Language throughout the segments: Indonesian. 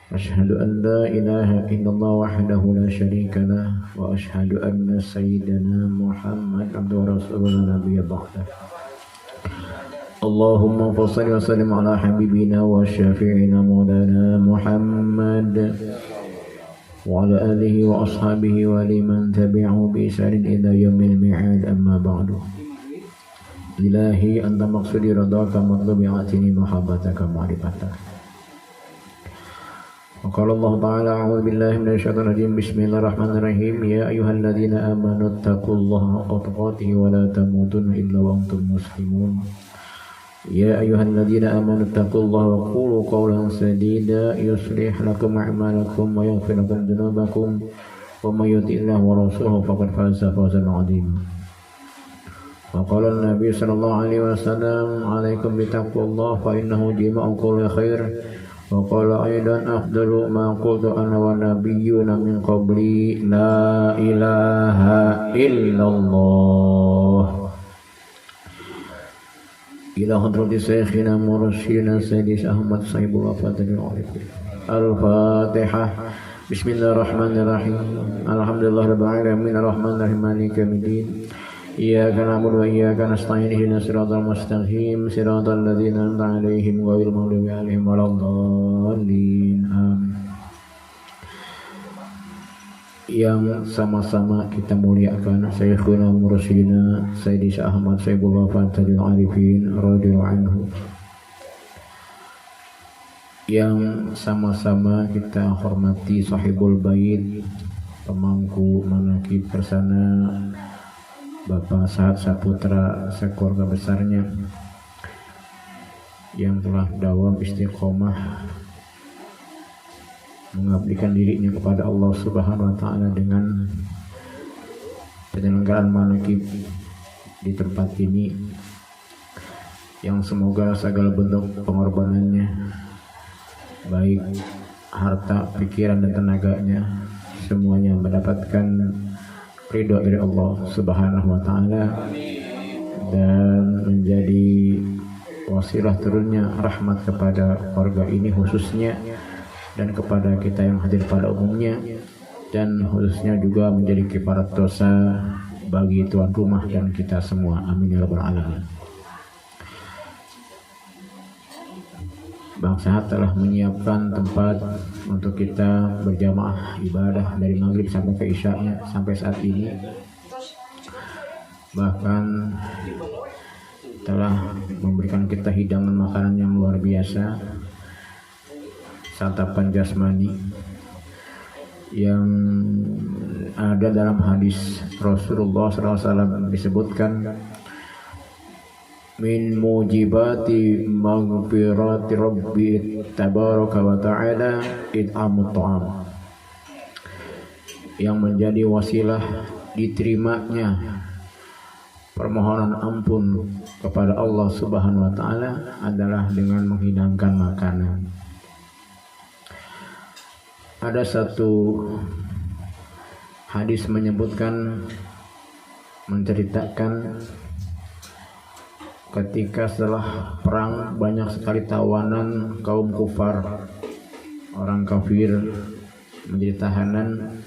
أشهد أن لا إله إلا الله وحده لا شريك له وأشهد أن سيدنا محمد عبده ورسوله نبي بعده اللهم صل وسلم على حبيبنا وشفيعنا مولانا محمد وعلى آله وأصحابه ولمن تبعه بإحسان إلى يوم الميعاد أما بعد إلهي أنت مقصودي رضاك مطلوب أعطني محبتك معرفتك وقال الله تعالى أعوذ بالله من الشيطان الرجيم بسم الله الرحمن الرحيم يا أيها الذين آمنوا اتقوا الله حق تقاته ولا تموتن إلا وأنتم مسلمون يا أيها الذين آمنوا اتقوا الله وقولوا قولا سديدا يصلح لكم أعمالكم ويغفر لكم ذنوبكم ومن يطع الله ورسوله فقد فاز فوزا عظيما وقال النبي صلى الله عليه وسلم عليكم بتقوى الله فإنه جميع كل خير وقال أيضا أفضل ما قلت أنا والنبيون من قبلي لا إله إلا الله إلى حضرة شيخنا مرشدنا سيدي أحمد صاحب الوفاة الفاتحة بسم الله الرحمن الرحيم الحمد لله رب العالمين الرحمن الرحيم مالك يوم الدين إياك نعبد وإياك نستعين اهدنا الصراط المستقيم صراط الذين أنعمت عليهم غير المغضوب عليهم ولا الضالين آمين. Yang sama-sama kita muliakan Syekhuna Mursyidina Sayyidi Ahmad Sayyibul Wafatil Arifin radhiyallahu anhu, yang sama-sama kita hormati Sahibul Bait, pemangku manaqib persana Bapak Sahat Saputra sekeluarga besarnya yang telah dawam istiqomah mengabdikan dirinya kepada Allah Subhanahu wa taala dengan penyelenggaraan manaqib di tempat ini, yang semoga segala bentuk pengorbanannya baik harta, pikiran dan tenaganya semuanya mendapatkan ridho dari Allah Subhanahu wa taala dan menjadi wasilah turunnya rahmat kepada keluarga ini khususnya dan kepada kita yang hadir pada umumnya, dan khususnya juga menjadi kifarat dosa bagi tuan rumah dan kita semua, amin ya rabbal alamin. Bang Sahat telah menyiapkan tempat untuk kita berjamaah ibadah dari maghrib sampai ke isya-nya sampai saat ini, bahkan telah memberikan kita hidangan makanan yang luar biasa, santapan jasmani yang ada dalam hadis Rasulullah SAW disebutkan min mujibati maghfirati rabbi tabaraka wa ta'ala it'amut ta'am, yang menjadi wasilah diterimanya permohonan ampun kepada Allah Subhanahu wa taala adalah dengan menghidangkan makanan. Ada satu hadis menyebutkan, menceritakan ketika setelah perang banyak sekali tawanan kaum kufar, orang kafir menjadi tahanan,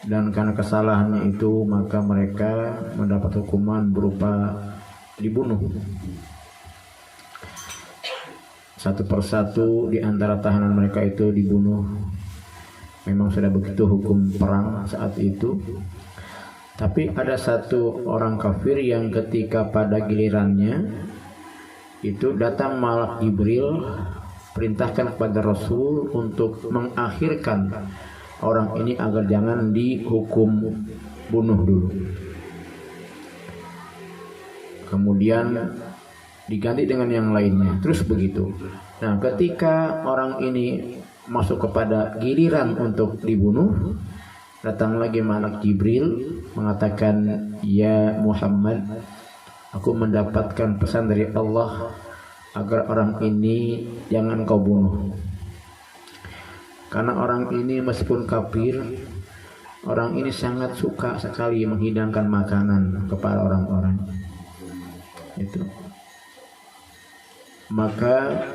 dan karena kesalahannya itu maka mereka mendapat hukuman berupa dibunuh. Satu persatu di antara tahanan mereka itu dibunuh. Memang sudah begitu hukum perang saat itu. Tapi ada satu orang kafir yang ketika pada gilirannya itu datang malak Jibril, perintahkan kepada Rasul untuk mengakhirkan orang ini agar jangan dihukum bunuh dulu. Kemudian diganti dengan yang lainnya, terus begitu. Nah, ketika orang ini masuk kepada giliran untuk dibunuh, datang lagi malak Jibril mengatakan, ya Muhammad, aku mendapatkan pesan dari Allah agar orang ini jangan kau bunuh, karena orang ini meskipun kafir, orang ini sangat suka sekali menghidangkan makanan kepada orang-orang itu. Maka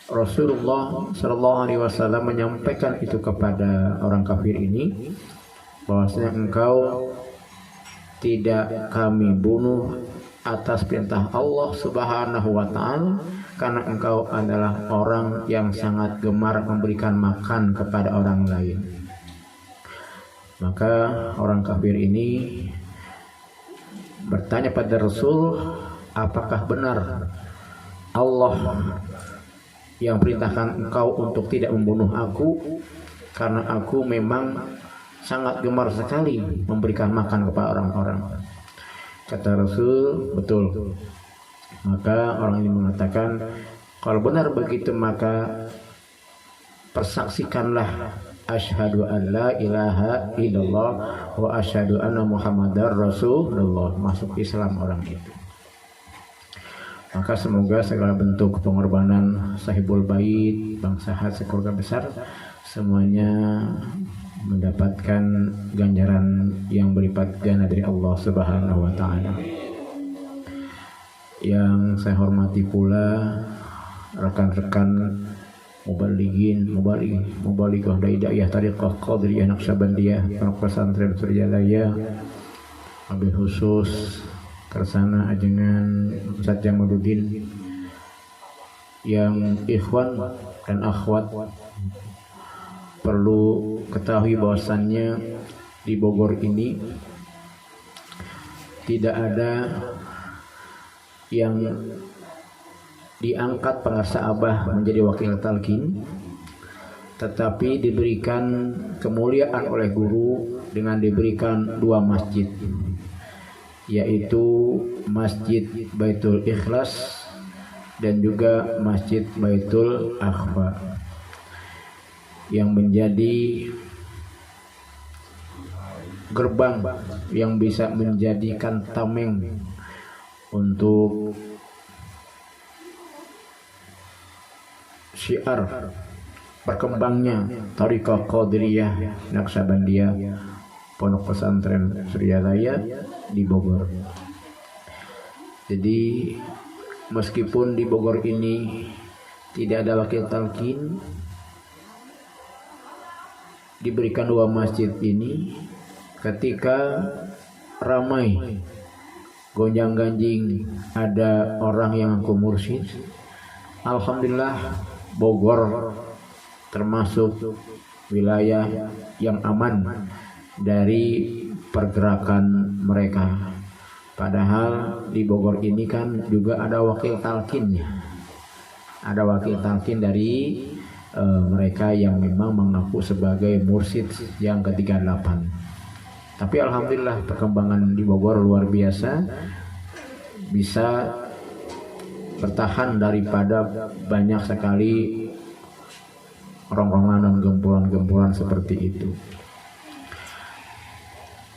Rasulullah Shallallahu Alaihi Wasallam menyampaikan itu kepada orang kafir ini, bahwasanya engkau tidak kami bunuh atas perintah Allah Subhanahu wa Ta'ala, karena engkau adalah orang yang sangat gemar memberikan makan kepada orang lain. Maka orang kafir ini bertanya pada Rasul, apakah benar Allah yang perintahkan engkau untuk tidak membunuh aku, karena aku memang sangat gemar sekali memberikan makan kepada orang-orang. Kata Rasul, betul. Maka orang ini mengatakan, kalau benar begitu maka persaksikanlah asyhadu an la ilaha illallah wa asyhadu anna muhammadar rasulullah. Masuk Islam orang itu. Maka semoga segala bentuk pengorbanan sahibul bait, bangsa sekeluarga besar, semuanya mendapatkan ganjaran yang berlipat ganda dari Allah Subhanahu wa Ta'ala. Yang saya hormati pula rekan-rekan mubalighah daiyah tariqah qadiriyah naqsyabandiyah pondok pesantren Suryalaya, wabil khusus Kersana Ajengan Ustaz Jamaluddin, yang ikhwan dan akhwat perlu ketahui bahwasannya di Bogor ini tidak ada yang diangkat pengarsa Abah menjadi wakil talqin, tetapi diberikan kemuliaan oleh guru dengan diberikan dua masjid, yaitu Masjid Baitul Ikhlas dan juga Masjid Baitul Akhfa, yang menjadi gerbang yang bisa menjadikan tameng untuk syiar berkembangnya Thariqah Qadiriyah Naqsyabandiyah Pondok Pesantren Suryalaya di Bogor. Jadi meskipun di Bogor ini tidak ada wakil talqin, diberikan dua masjid ini, ketika ramai gonjang-ganjing ada orang yang ngaku mursyid, alhamdulillah Bogor termasuk wilayah yang aman dari pergerakan mereka. Padahal di Bogor ini kan juga ada wakil talqinnya, ada wakil talqin dari mereka yang memang mengaku sebagai mursyid yang ke-38. Tapi alhamdulillah perkembangan di Bogor luar biasa, bisa bertahan daripada banyak sekali rongrongan dan gempuran-gempuran seperti itu.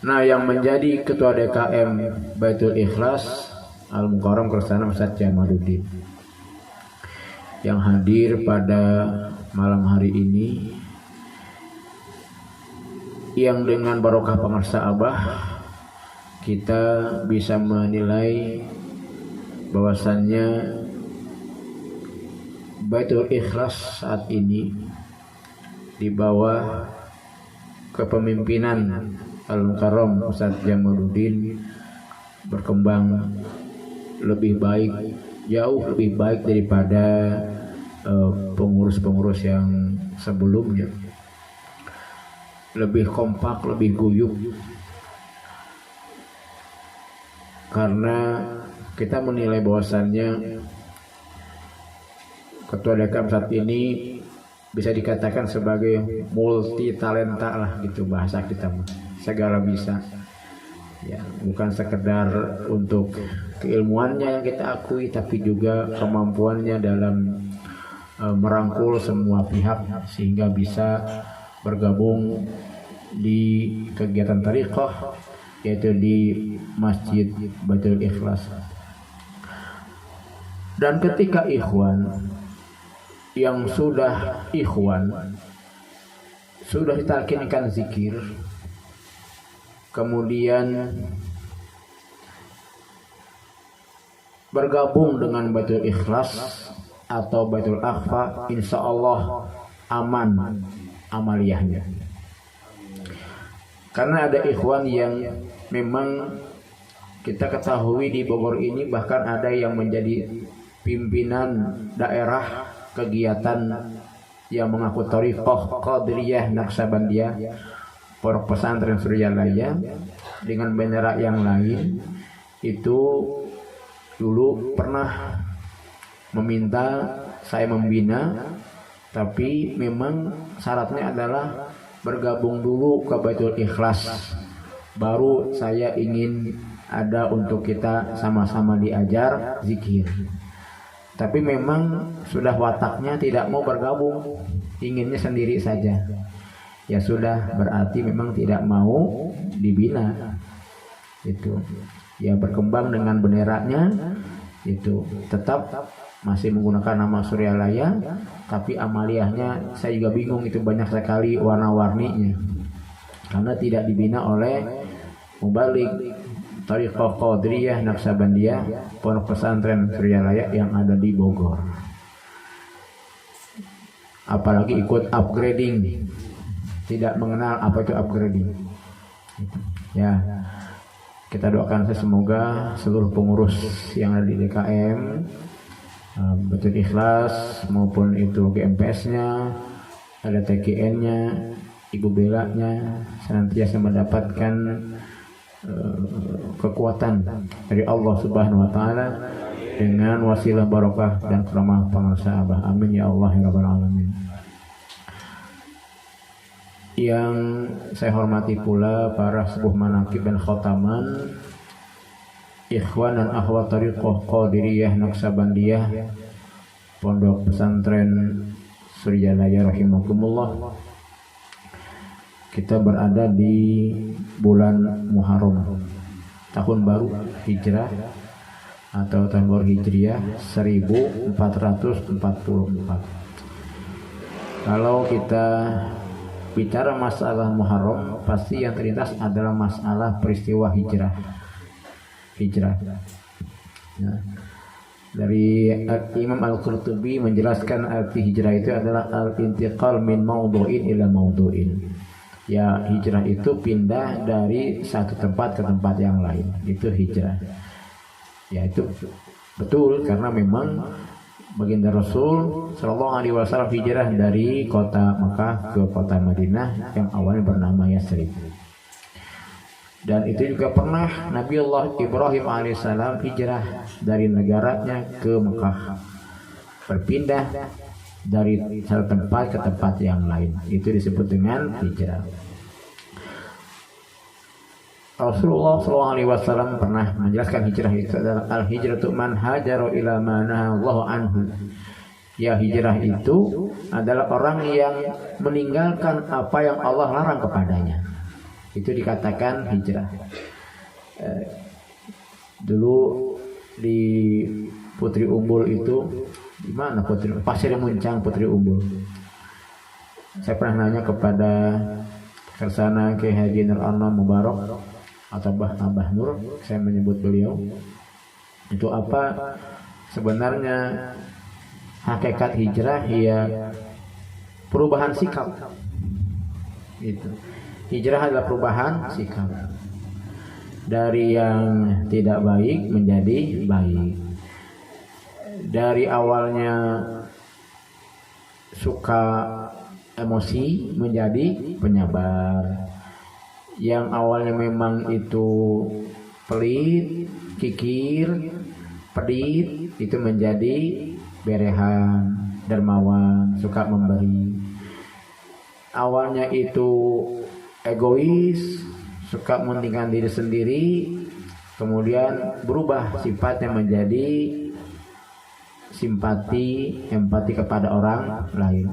Nah, yang menjadi ketua DKM Baitul Ikhlas Al-Mukarram Kersana Ustaz Jamaluddin, yang hadir pada malam hari ini, yang dengan barokah pengarsa Abah kita bisa menilai bahwasannya Baitul Ikhlas saat ini di bawah kepemimpinan Al-Mukarram Ustaz Jamaluddin berkembang lebih baik, jauh lebih baik daripada pengurus-pengurus yang sebelumnya. Lebih kompak, lebih guyup, karena kita menilai bahwasannya ketua DKM saat ini bisa dikatakan sebagai multi talenta lah, gitu bahasa kita, segala bisa ya, bukan sekedar untuk keilmuannya yang kita akui, tapi juga kemampuannya dalam merangkul semua pihak sehingga bisa bergabung di kegiatan tariqah, yaitu di Masjid Baitul Ikhlas. Dan ketika ikhwan yang sudah ikhwan sudah ditalkinkan zikir, kemudian bergabung dengan Baitul Ikhlas, atau Baitul Aqsa, insya Allah aman amaliyahnya. Karena ada ikhwan yang memang kita ketahui di Bogor ini bahkan ada yang menjadi pimpinan daerah kegiatan yang mengaku thariqah Qadiriyah Naqsabandiyah, Pondok Pesantren Suryalaya dengan bendera yang lain. Itu dulu pernah meminta saya membina, tapi memang syaratnya adalah bergabung dulu ke Baitul Ikhlas, baru saya ingin ada untuk kita sama-sama diajar zikir. Tapi memang sudah wataknya tidak mau bergabung, inginnya sendiri saja. Ya sudah, berarti memang tidak mau dibina. Itu ya berkembang dengan benderanya, itu tetap masih menggunakan nama Suryalaya, tapi amaliyahnya saya juga bingung, itu banyak sekali warna-warninya karena tidak dibina oleh mubalik Thariqah Qadiriyah Naqsabandiyah Pondok Pesantren Suryalaya yang ada di Bogor. Apalagi ikut upgrading, tidak mengenal apa itu upgrading. Ya, kita doakan semoga seluruh pengurus yang ada di DKM, Baitul Ikhlas maupun itu GMPS-nya, ada TKN-nya, Ibu Bela-nya senantiasa mendapatkan kekuatan dari Allah Subhanahu wa taala dengan wasilah barokah dan karamah pengasahabah. Amin ya Allah ya rabbal alamin. Yang saya hormati pula para sepuh manaqib dan khotaman, ikhwan dan akhwat thariqah Qadiriyah Naqsabandiyah Pondok Pesantren Suryalaya rahimakumullah. Kita berada di bulan Muharram, tahun baru Hijrah atau tahun baru Hijriah 1444. Kalau kita bicara masalah Muharram, pasti yang terlintas adalah masalah peristiwa hijrah. Ya. Dari Imam Al-Qurtubi menjelaskan arti hijrah itu adalah al-intiqal min mawdu'in ila mawdu'in. Ya, hijrah itu pindah dari satu tempat ke tempat yang lain, itu hijrah. Ya, itu betul karena memang baginda Rasul Shallallahu Alaihi Wasallam hijrah dari kota Makkah ke kota Madinah yang awalnya bernama Yathrib. Dan itu juga pernah Nabiullah Ibrahim alaihissalam hijrah dari negaranya ke Mekah, berpindah dari satu tempat ke tempat yang lain. Itu disebut dengan hijrah. Rasulullah SAW pernah menjelaskan hijrah itu adalah al-hijratu man hajara ila ma nahallahu anhu. Ya, hijrah itu adalah orang yang meninggalkan apa yang Allah larang kepadanya. Itu dikatakan hijrah. Dulu di Putri Umbul itu, di mana Putri? Pasir Muncang Putri Umbul. Saya pernah nanya kepada Kersana Kiai Haji Nur Anam Mubarak atau Abah Nur, saya menyebut beliau, itu apa sebenarnya hakikat hijrah? Ya, perubahan sikap. Itu hijrah adalah perubahan sikap dari yang tidak baik menjadi baik, dari awalnya suka emosi menjadi penyabar, yang awalnya memang itu pelit, kikir, pedit, itu menjadi berehan, dermawan, suka memberi. Awalnya itu egois, suka mementingkan diri sendiri, kemudian berubah sifatnya menjadi simpati, empati kepada orang lain.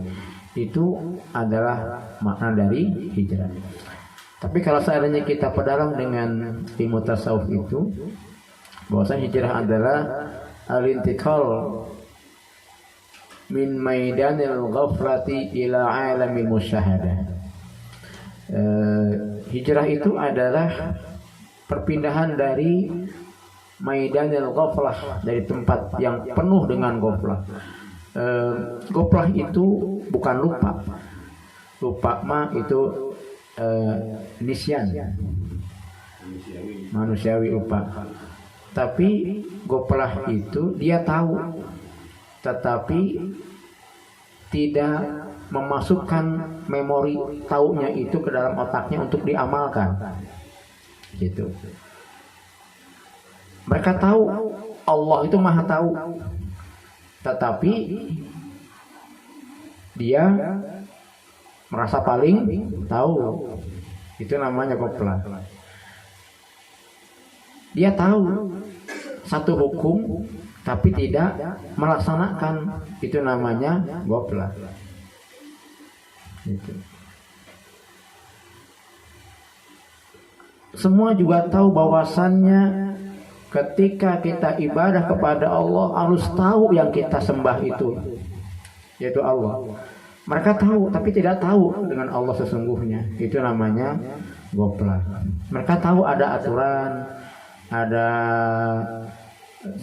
Itu adalah makna dari hijrah. Tapi kalau seandainya kita perdalam dengan ilmu tasawuf itu, bahwasanya hijrah adalah al-intiqal min maidanil ghaflati ila alamil musyahadah. Hijrah itu adalah perpindahan dari maidanil ghaflah, dari tempat yang penuh dengan ghaflah, Goplah itu bukan lupa. Lupa mah itu nisyan, manusiawi lupa. Tapi goplah itu dia tahu, tetapi tidak memasukkan memori taunya itu ke dalam otaknya untuk diamalkan. Gitu. Mereka tahu Allah itu maha tahu, tetapi dia merasa paling tahu. Itu namanya goplah. Dia tahu satu hukum tapi tidak melaksanakan. Itu namanya goplah. Gitu. Semua juga tahu bahwasannya ketika kita ibadah kepada Allah harus tahu yang kita sembah itu, yaitu Allah. Mereka tahu tapi tidak tahu dengan Allah sesungguhnya. Itu namanya goplah. Mereka tahu ada aturan, ada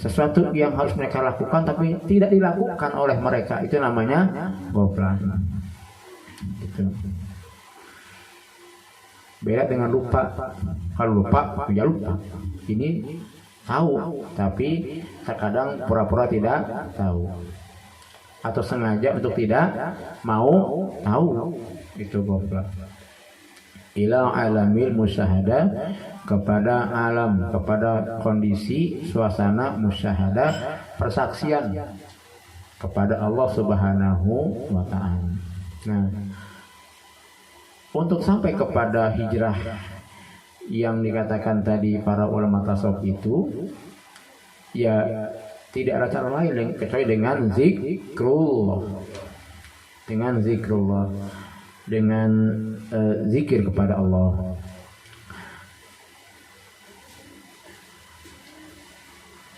sesuatu yang harus mereka lakukan tapi tidak dilakukan oleh mereka. Itu namanya goplah. Gitu. Beda dengan lupa. Kalau lupa ya lupa. Ini tahu tapi terkadang pura-pura tidak tahu atau sengaja untuk tidak mau tahu. Itu goplah. Ila alamil musyahadah, kepada alam, kepada kondisi suasana musyahadah, persaksian kepada Allah Subhanahu wa ta'ala. Nah, untuk sampai kepada hijrah yang dikatakan tadi para ulama tasawuf itu, ya tidak ada cara lain kecuali dengan zikrullah, dengan zikrullah, dengan zikir kepada Allah.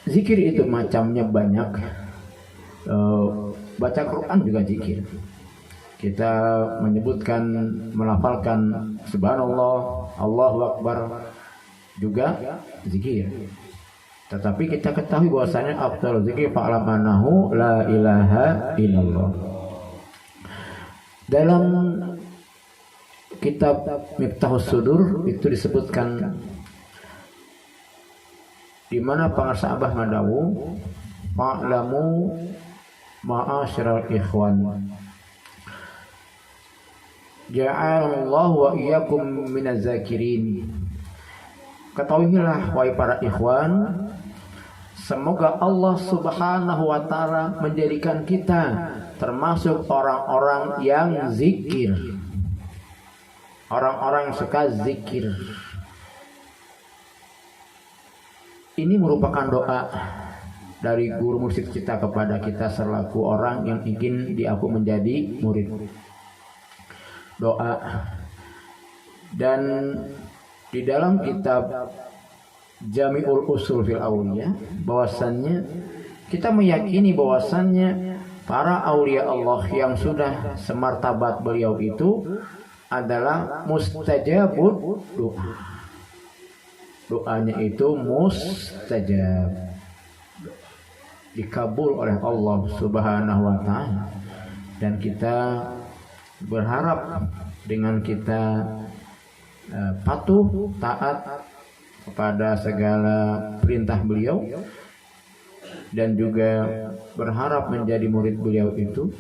Zikir itu macamnya banyak. Baca Quran juga zikir. Kita menyebutkan, melafalkan subhanallah, Allahu akbar juga zikir. Tetapi kita ketahui bahwasanya afdhalul zikri fa'lam annahu la ilaha illallah. Dalam kitab Miftahus Sudur itu disebutkan di mana pengarsa Abah ngadawu, fa'lamu ma'asyiral ikhwan, ja'alallahu wa iyyakum minaz zakirin. Ketahuilah wahai para ikhwan, semoga Allah Subhanahu wa ta'ala menjadikan kita termasuk orang-orang yang zikir, orang-orang yang suka zikir. Ini merupakan doa dari guru mursyid kita kepada kita selaku orang yang ingin diaku menjadi murid. Doa. Dan di dalam kitab Jami'ul Usul fil Awliya, bahwasannya kita meyakini bahwasannya para aulia Allah yang sudah semartabat beliau itu adalah mustajabud doa. Doanya itu mustajab, dikabul oleh Allah Subhanahu wa ta'ala. Dan kita berharap dengan kita patuh, taat kepada segala perintah beliau, dan juga berharap menjadi murid beliau itu,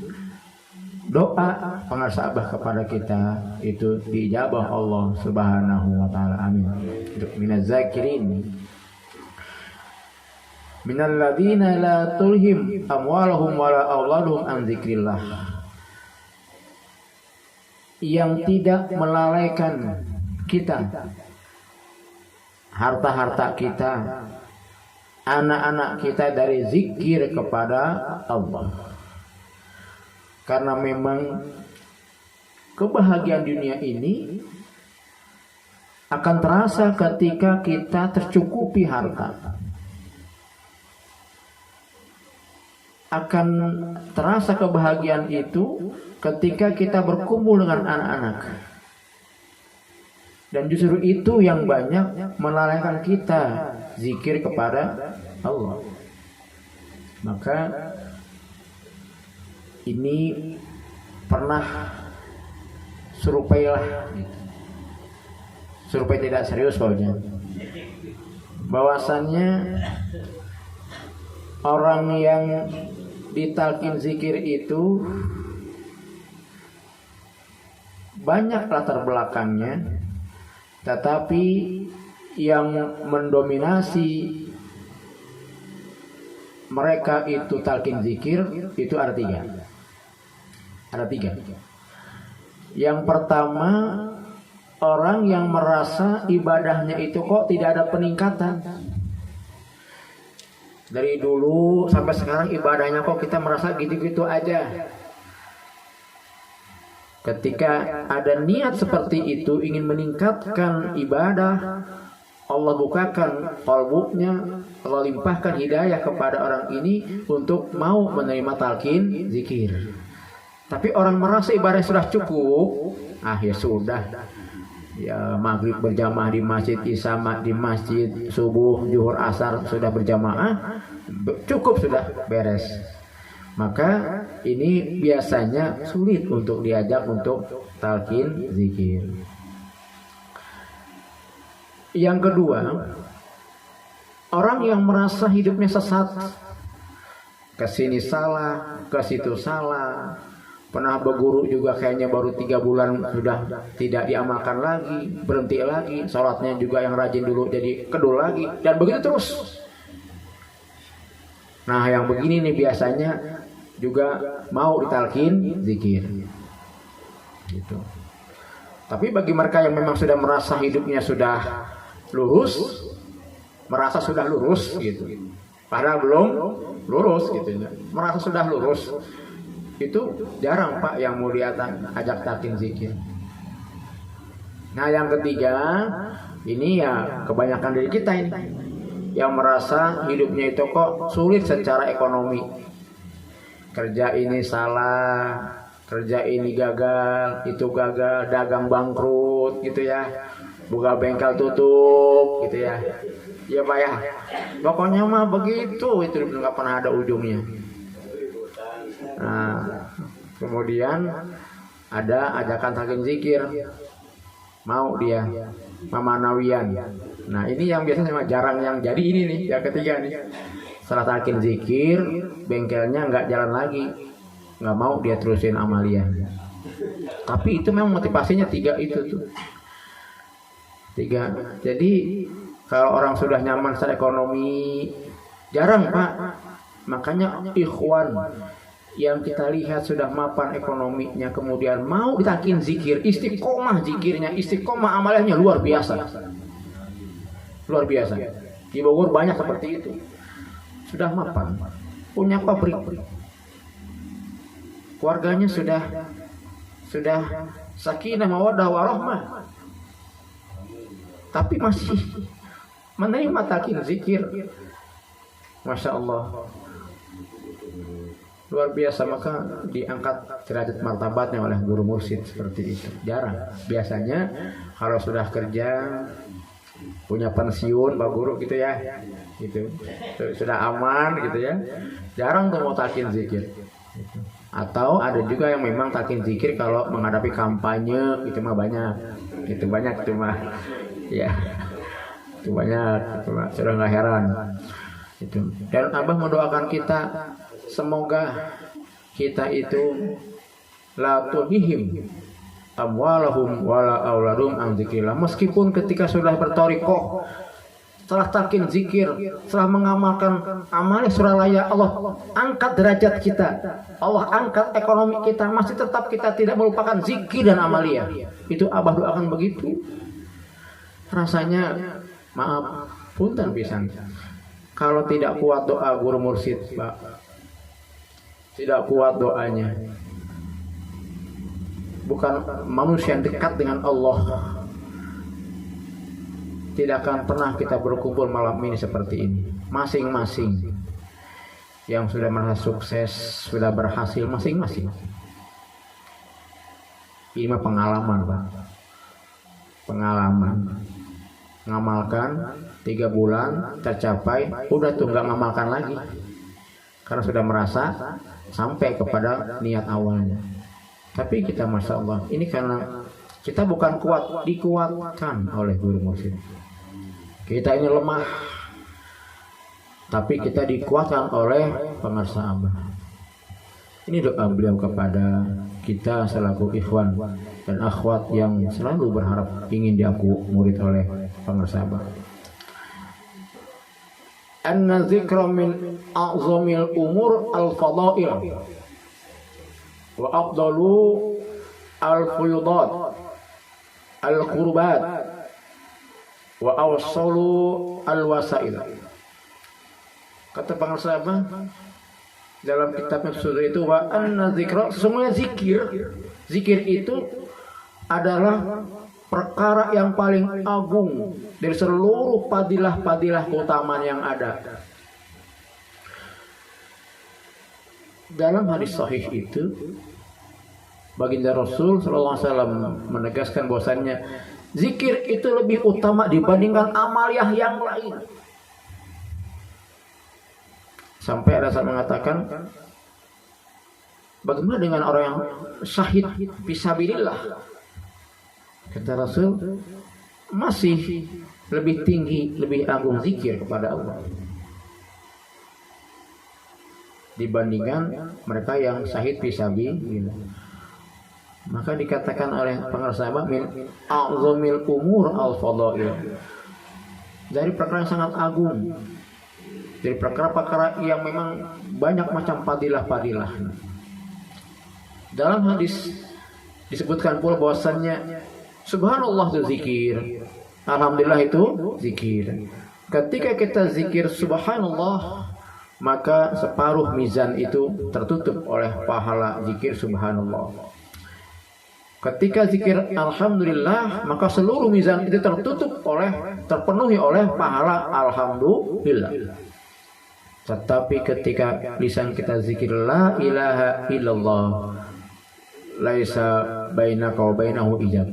doa pengarsa Abah kepada kita itu diijabah Allah Subhanahu wa ta'ala. Amin. Minaz zakirin minal ladzina la tulhim amwaluhum wala auladuhum an dzikrillah, yang tidak melalaikan kita, harta-harta kita, anak-anak kita dari zikir kepada Allah. Karena memang kebahagiaan dunia ini akan terasa ketika kita tercukupi harta, akan terasa kebahagiaan itu ketika kita berkumpul dengan anak-anak. Dan justru itu yang banyak melalaikan kita zikir kepada Allah. Maka ini pernah surupailah, surupai tidak serius pokoknya, bahwasannya orang yang ditalkin zikir itu banyak latar belakangnya, tetapi yang mendominasi mereka itu talkin zikir itu ada tiga. Yang pertama, orang yang merasa ibadahnya itu kok tidak ada peningkatan. Dari dulu sampai sekarang ibadahnya kok kita merasa gitu-gitu aja. Ketika ada niat seperti itu ingin meningkatkan ibadah, Allah bukakan qalbunya, Allah limpahkan hidayah kepada orang ini untuk mau menerima talqin zikir. Tapi orang merasa ibadah sudah cukup, ya sudah. Ya maghrib berjamaah di masjid, isya di masjid, subuh, zuhur, asar sudah berjamaah, cukup sudah beres. Maka ini biasanya sulit untuk diajak untuk talqin zikir. Yang kedua, orang yang merasa hidupnya sesat, ke sini salah, ke situ salah, pernah berguru juga kayaknya baru 3 bulan sudah tidak diamalkan lagi, berhenti lagi, sholatnya juga yang rajin dulu jadi kedul lagi, dan begitu terus. Nah yang begini nih biasanya juga mau ditalqin zikir gitu. Tapi bagi mereka yang memang sudah merasa hidupnya sudah lurus, merasa sudah lurus gitu, padahal belum lurus gitu, merasa sudah lurus, itu jarang Pak yang mau ajak talqin zikir. Nah yang ketiga, ini ya kebanyakan dari kita ini yang merasa hidupnya itu kok sulit secara ekonomi. Kerja ini salah, kerja ini gagal, itu gagal, dagang bangkrut gitu ya, buka bengkel tutup gitu ya. Ya Pak ya, pokoknya mah begitu, itu nggak pernah ada ujungnya. Nah, kemudian ada ajakan talqin zikir, mau dia mamanawian. Nah ini yang biasanya jarang yang jadi ini nih, yang ketiga nih. Setelah talqin zikir, bengkelnya nggak jalan lagi, nggak mau dia terusin amalia. Tapi itu memang motivasinya 3 itu tuh. 3. Jadi kalau orang sudah nyaman secara ekonomi, jarang Pak. Makanya ikhwan yang kita lihat sudah mapan ekonominya, kemudian mau ditalqin zikir, istiqomah zikirnya, istiqomah amalnya luar biasa. Luar biasa. Di Bogor banyak seperti itu. Sudah mapan, punya pabrik, keluarganya sudah sakinah mawaddah warahmah, tapi masih menerima talqin zikir. Masya Allah, luar biasa. Maka diangkat derajat martabatnya oleh guru mursyid seperti itu. Jarang. Biasanya kalau sudah kerja, punya pensiun Pak Guru gitu ya, gitu sudah aman gitu ya, jarang tuh mau talqin zikir gitu. Atau ada juga yang memang talqin zikir kalau menghadapi kampanye, itu mah banyak, itu mah ya, itu banyak, itu mah sudah nggak heran itu. Dan Abah mendoakan kita semoga kita itu la tulhihim amwalahum wala auladum an dzikrillah. Meskipun ketika sudah berthariqah, setelah talqin zikir, setelah mengamalkan amalnya suralaya, Allah angkat derajat kita, Allah angkat ekonomi kita, masih tetap kita tidak melupakan zikir dan amalia. Itu Abah doakan begitu. Rasanya maaf punten pisan kalau tidak kuat doa guru mursyid Pak, tidak kuat doanya. Bukan manusia yang dekat dengan Allah, tidak akan pernah kita berkumpul malam ini seperti ini. Masing-masing yang sudah merasa sukses, sudah berhasil masing-masing. Ini mah pengalaman Pak, pengalaman. Ngamalkan 3 bulan tercapai, udah tuh nggak ngamalkan lagi. karena sudah merasa sampai kepada niat awalnya. Tapi kita masya Allah ini karena kita bukan kuat, dikuatkan oleh guru mursyid. Kita ini lemah, tapi kita dikuatkan oleh pengarsa Abah. Ini doa beliau kepada kita selaku ikhwan dan akhwat yang selalu berharap ingin diaku murid oleh pengarsa Abah. Anna dzikra min a'zamil umur al-fadail wa afdalu al-fuyudat al-qurbat wa awsalu al-wasail. Kata pengarsa Abah dalam kitabnya sudah itu, wa anna dzikra, sesungguhnya zikir itu adalah perkara yang paling agung dari seluruh padilah-padilah keutamaan yang ada. Dalam hadis sahih itu, baginda Rasul SAW menegaskan bahwasannya zikir itu lebih utama dibandingkan amaliyah yang lain. Sampai ada saat mengatakan, bagaimana dengan orang yang syahid fisabilillah? Kata Rasul, masih lebih tinggi, lebih agung zikir kepada Allah dibandingkan mereka yang syahid fisabilillah. Maka dikatakan oleh pengarsa Abah min a'zamil umur al-fadail, dari perkara yang sangat agung, dari perkara-perkara yang memang banyak macam padilah-padilah. Dalam hadis disebutkan pula bahwasannya subhanallah itu zikir, alhamdulillah itu zikir. Ketika kita zikir subhanallah, maka separuh mizan itu tertutup oleh pahala zikir subhanallah. Ketika zikir alhamdulillah, maka seluruh mizan itu terpenuhi oleh pahala alhamdulillah. Tetapi ketika lisan kita zikir la ilaha illallah, laisa bainaka wa bainahu hijab,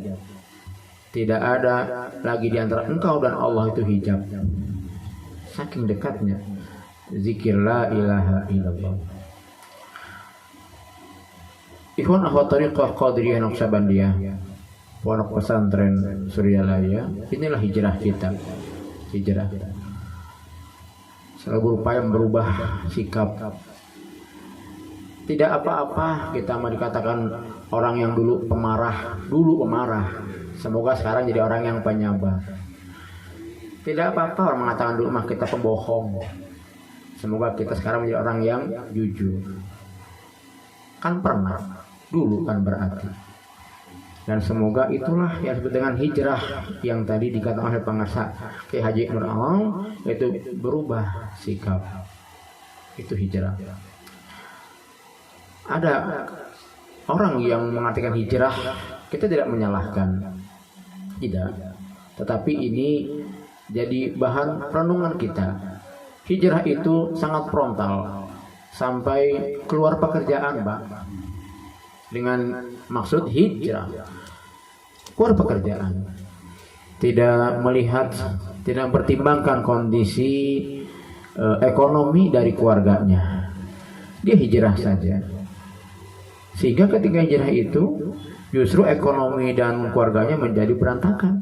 tidak ada lagi di antara engkau dan Allah itu hijab. Saking dekatnya zikir la ilaha illallah. Ikhwan akhwat tariqah Qadiriyah Naqsabandiyah, pondok pesantren Suryalaya, inilah hijrah kita. Hijrah selalu berupaya merubah sikap. Tidak apa-apa kita mau dikatakan orang yang dulu pemarah, semoga sekarang jadi orang yang penyabar. Tidak apa-apa orang mengatakan dulu mah kita pembohong, semoga kita sekarang menjadi orang yang jujur. Kan pernah, dulu kan berarti. Dan semoga itulah yang disebut dengan hijrah yang tadi dikatakan oleh pengarsa Kiai Haji Nur Alam, yaitu berubah sikap. Itu hijrah. Ada orang yang mengartikan hijrah, kita tidak menyalahkan, tidak. Tetapi ini jadi bahan renungan kita. Hijrah itu sangat frontal sampai keluar pekerjaan, Pak. Dengan maksud hijrah, keluar pekerjaan, tidak melihat, tidak mempertimbangkan kondisi ekonomi dari keluarganya, dia hijrah saja. Sehingga ketika hijrah itu justru ekonomi dan keluarganya menjadi berantakan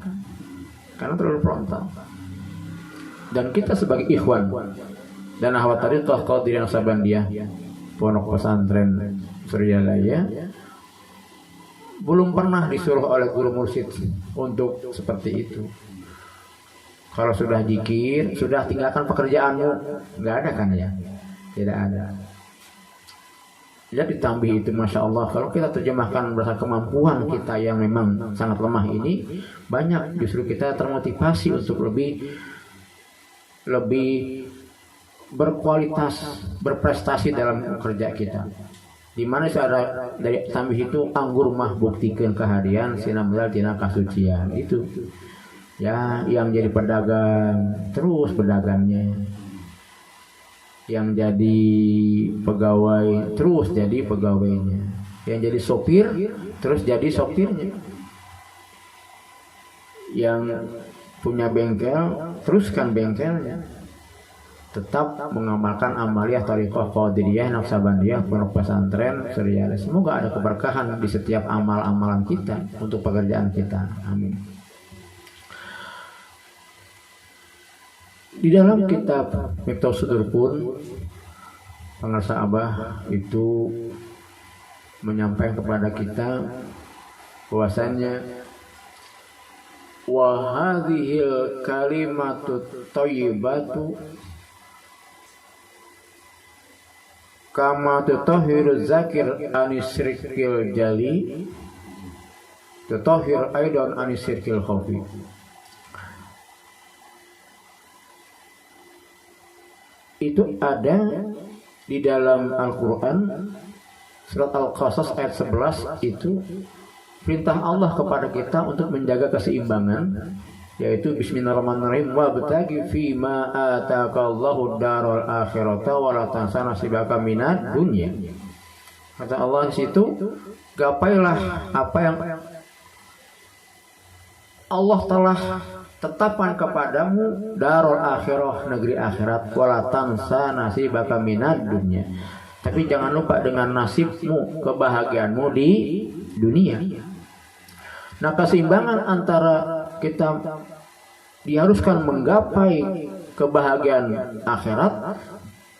karena terlalu frontal. Dan kita sebagai ikhwan dan akhwat tariqah Qadiriyah Naqsabandiyah, pondok pesantren Suryalaya, belum pernah disuruh oleh guru mursyid untuk seperti itu. Kalau sudah zikir, sudah tinggalkan pekerjaanmu, nggak ada kan ya? Tidak ada. Jadi ditambah itu, masya Allah, kalau kita terjemahkan berdasarkan kemampuan kita yang memang sangat lemah ini, banyak justru kita termotivasi untuk lebih berkualitas, berprestasi dalam kerja kita. Di mana ada dari tambah itu anggur mah buktikan kehadiran sinamdal tina kasucian itu. Ya, yang jadi pedagang terus pedagangnya, yang jadi pegawai terus jadi pegawainya, yang jadi sopir terus jadi sopirnya, yang punya bengkel teruskan bengkelnya. tetap mengamalkan amaliyah thariqah qadiriyah naqsabandiyah pondok pesantren Surya. Semoga ada keberkahan di setiap amal-amalan kita untuk pekerjaan kita. Amin. Di dalam kitab Miftahus Sudur pun pengarsa Abah itu menyampaikan kepada kita bahwasanya wa hadhil kalimatu thayyibatu kama tutahhiru zakir anisirkil jali tutahhir aidan anisirkil khafi. Itu ada di dalam Al-Quran surat Al-Qasas ayat 11. Itu perintah Allah kepada kita untuk menjaga keseimbangan, yaitu bismillahirrahmanirrahim wabtaghi fima ataqallahu daral akhirata wa la tansa nasibaka minad dunya. Kata Allah di situ, gapailah apa yang Allah telah tetapkan kepadamu, darul akhirah, negeri akhirat, wala tansa nasibaka minad dunya. Tapi jangan lupa dengan nasibmu, kebahagiaanmu di dunia. Nah, keseimbangan antara kita diharuskan menggapai kebahagiaan akhirat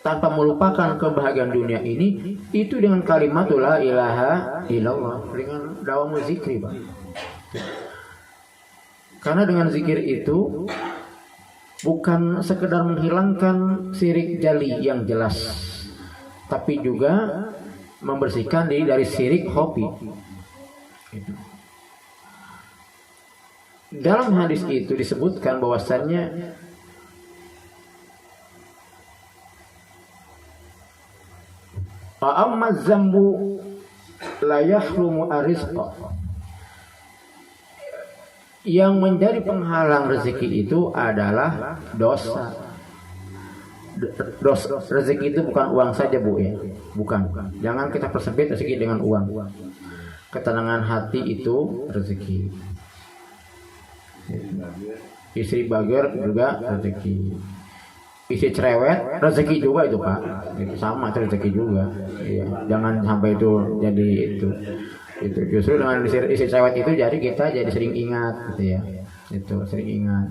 tanpa melupakan kebahagiaan dunia ini, itu dengan kalimat la ilaha illallah, dengan dawamu zikri, Pak. Karena dengan zikir itu bukan sekedar menghilangkan syirik jali yang jelas, tapi juga membersihkan diri dari syirik khafi. Dalam hadis itu disebutkan bahwasannya amma zambu la yahrumu arizqa. Yang menjadi penghalang rezeki itu adalah dosa. Rezeki itu bukan uang saja, Bu, ya. Bukan. Jangan kita persempit rezeki dengan uang. Ketenangan hati itu rezeki. Istri bager juga rezeki. Istri cerewet rezeki juga itu, Pak. Itu sama, itu rezeki juga. Iya. Jangan sampai itu jadi itu. Itu justru dengan isi cewek itu jadi kita jadi sering ingat gitu ya. Itu sering ingat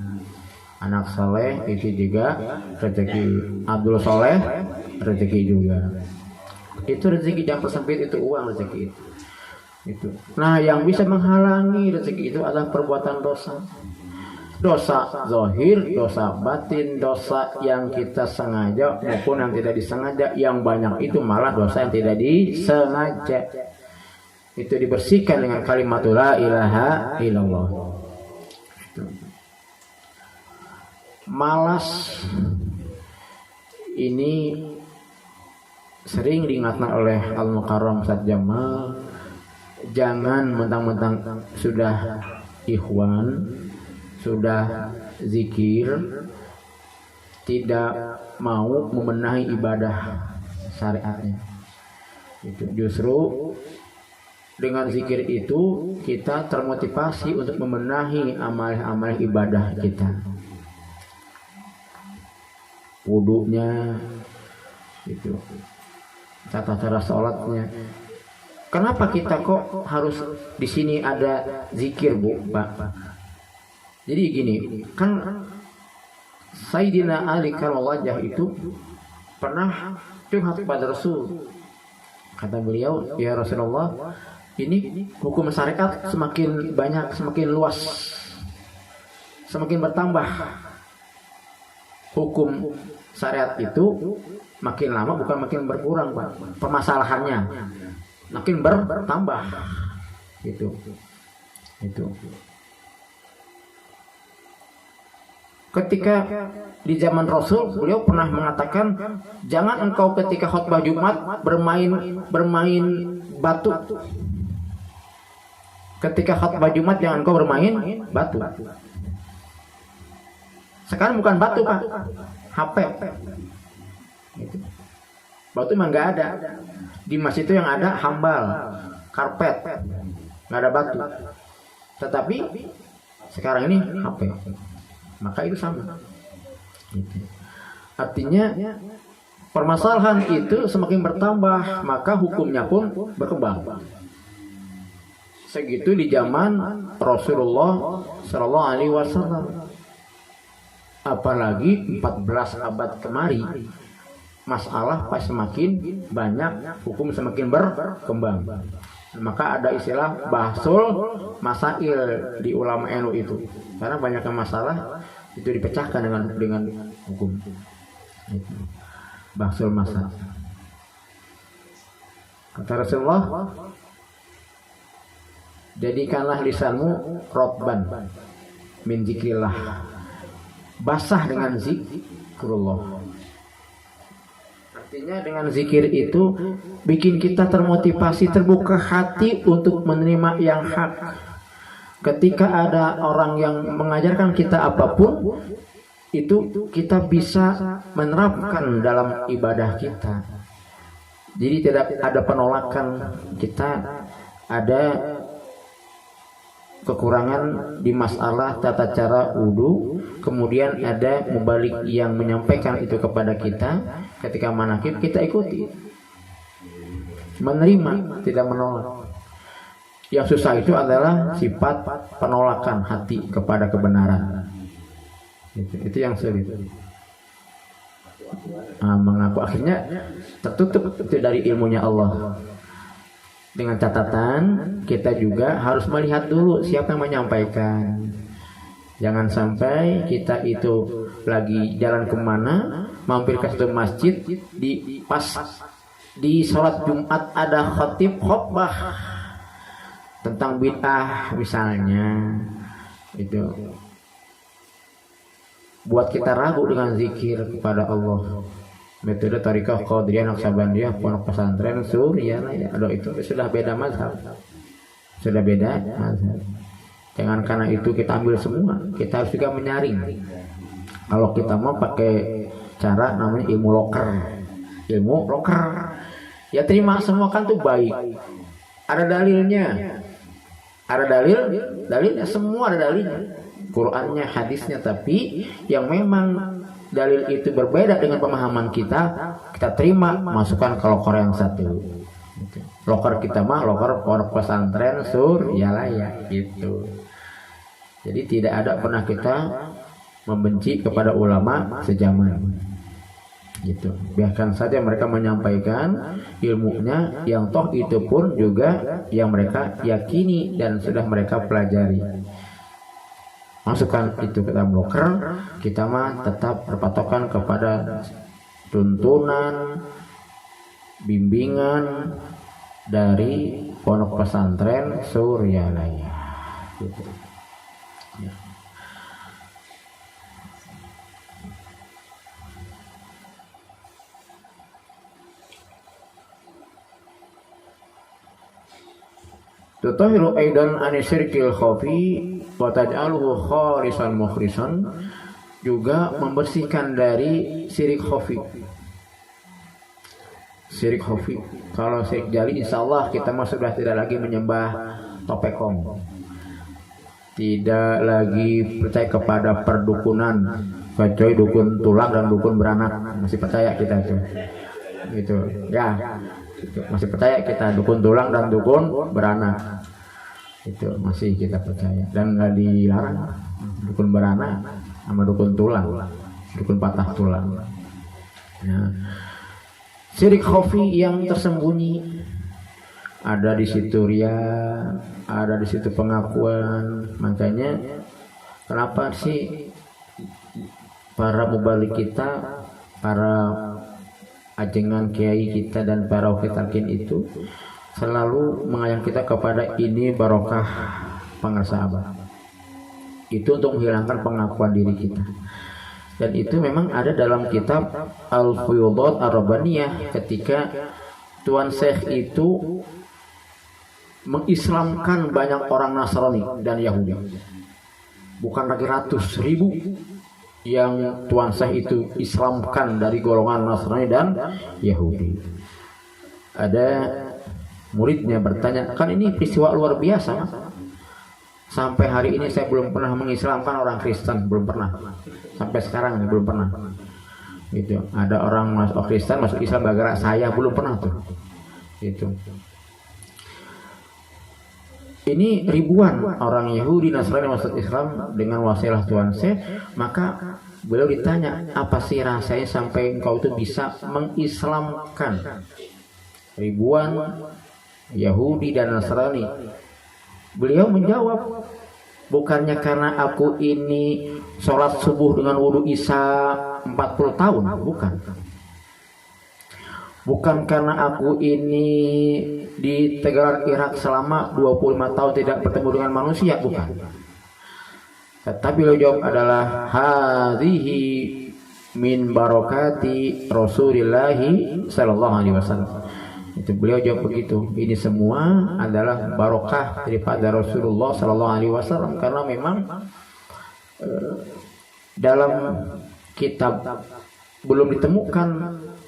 anak soleh itu juga rezeki, Abdul Soleh rezeki juga. Itu rezeki yang persempit, itu uang rezeki itu. Nah, yang bisa menghalangi rezeki itu adalah perbuatan dosa. Dosa zahir, dosa batin, dosa yang kita sengaja maupun yang tidak disengaja. Yang banyak itu malah dosa yang tidak disengaja. Itu dibersihkan dengan kalimat la ilaha illallah. Malas ini sering diingatkan oleh Al-Mukarram Ustaz Jamal. Jangan mentang-mentang sudah ikhwan, sudah zikir, tidak mau membenahi ibadah syariatnya. Itu justru dengan zikir itu kita termotivasi untuk membenahi amal-amal ibadah kita. Wudunya, itu, tata cara sholatnya. Kenapa kita kok harus di sini ada zikir, Bu, Pak? Jadi gini, kan Sayyidina Ali karramallahu wajhah itu pernah curhat kepada Rasul. Kata beliau, ya Rasulullah, ini hukum syariat semakin banyak, semakin luas, semakin bertambah. Hukum syariat itu makin lama bukan makin berkurang, Pak. Permasalahannya makin bertambah. Itu. Ketika di zaman Rasul, beliau pernah mengatakan, jangan engkau ketika khutbah Jumat bermain batu. Ketika khutbah Jumat jangan engkau bermain batu. Sekarang bukan batu, Pak, HP. Batu memang nggak ada. Di masjid itu yang ada hambal, karpet, nggak ada batu. Tetapi sekarang ini HP. Maka itu sama. Artinya permasalahan itu semakin bertambah, maka hukumnya pun berkembang. Segitu di zaman Rasulullah Shallallahu Alaihi Wasallam. Apalagi 14 abad kemari, masalah pas semakin banyak, hukum semakin berkembang. Maka ada istilah bahsul masail di ulama NU itu, karena banyaknya masalah itu dipecahkan dengan hukum. Bahsul masail. Kata Rasulullah, jadikanlah lisanmu rotban min zikrillah, basah dengan zikrullah. Artinya dengan zikir itu bikin kita termotivasi, terbuka hati untuk menerima yang hak. Ketika ada orang yang mengajarkan kita apapun, itu kita bisa menerapkan dalam ibadah kita. Jadi tidak ada penolakan, kita ada kekurangan di masalah tata cara wudu, kemudian ada mubalik yang menyampaikan itu kepada kita, ketika manakib kita ikuti, menerima, tidak menolak. Yang susah itu adalah sifat penolakan hati kepada kebenaran. Itu yang sulit. Mengaku akhirnya tertutup itu dari ilmunya Allah. Dengan catatan kita juga harus melihat dulu siapa yang menyampaikan. Jangan sampai kita itu lagi jalan kemana, mampir ke satu masjid, pas di sholat Jumat ada khatib khotbah tentang bid'ah misalnya, itu buat kita ragu dengan zikir kepada Allah. Metode Tariqah Qadiriyah Naqsabandiyah Pondok Pesantren Surya, itu sudah beda mazhab. Sudah beda mazhab. Jangan karena itu kita ambil semua, kita harus juga menyaring. Kalau kita mau pakai cara namanya ilmu loker. Ya terima semua kan tuh baik. Ada dalilnya. Ada dalilnya, semua ada dalilnya. Qurannya, hadisnya, tapi yang memang dalil itu berbeda dengan pemahaman kita terima, masukkan ke loker yang satu. Loker kita mah loker Pondok Pesantren Suryalaya gitu. Jadi tidak ada pernah kita membenci kepada ulama sejaman gitu. Biarkan saja mereka menyampaikan ilmunya yang toh itu pun juga yang mereka yakini dan sudah mereka pelajari. Masukkan itu ke dalam loker, kita mah tetap berpatokan kepada tuntunan, bimbingan dari Pondok Pesantren Suryalaya. Gitu. Ya. Tutahiru aidan anisirkil khafi wa taj'aluhu khalisan mukhrisan, juga membersihkan dari syirik khafi. Syirik khafi, kalau syirik jali insyaallah kita mah sudah tidak lagi menyembah topekong, tidak lagi percaya kepada perdukunan, kecuali dukun tulang dan dukun beranak masih percaya kita itu ya. Masih percaya kita dukun tulang dan dukun beranak, itu masih kita percaya dan nggak dilarang. Dukun beranak sama dukun tulang, dukun patah tulang. Ya. Syirik khafi yang tersembunyi ada di situ ria, ada di situ pengakuan. Makanya kenapa sih para mubalik kita, para ajengan kiai kita dan para wakitalkin itu selalu mengajak kita kepada ini barokah pengersa abad. Itu untuk menghilangkan pengakuan diri kita. Dan itu memang ada dalam kitab Al-Fuyudat Ar-Rabbaniyah, ketika Tuan Syekh itu mengislamkan banyak orang Nasrani dan Yahudi. Bukan lagi ratus ribu yang Tuan Syekh itu islamkan dari golongan Nasrani dan Yahudi. Ada muridnya bertanya, kan ini peristiwa luar biasa, sampai hari ini saya belum pernah mengislamkan orang Kristen, belum pernah, sampai sekarang ini belum pernah. Itu ada orang masuk Kristen masuk Islam gara-gara saya, belum pernah tuh. Itu. Ini ribuan orang Yahudi Nasrani masuk Islam dengan wasilah Tuan Syekh. Maka beliau ditanya, apa sih rasanya sampai engkau itu bisa mengislamkan ribuan Yahudi dan Nasrani? Beliau menjawab, bukannya karena aku ini sholat subuh dengan wudhu Isya 40 tahun, bukan. Bukan karena aku ini di Tegalan Irak selama 25 tahun tidak bertemu dengan manusia, bukan. Tetapi beliau jawab adalah hadhihi min barakati Rasulillahi sallallahu alaihi wasallam. Itu beliau jawab begitu. Ini semua adalah barokah daripada Rasulullah sallallahu alaihi wasallam, karena memang dalam kitab belum ditemukan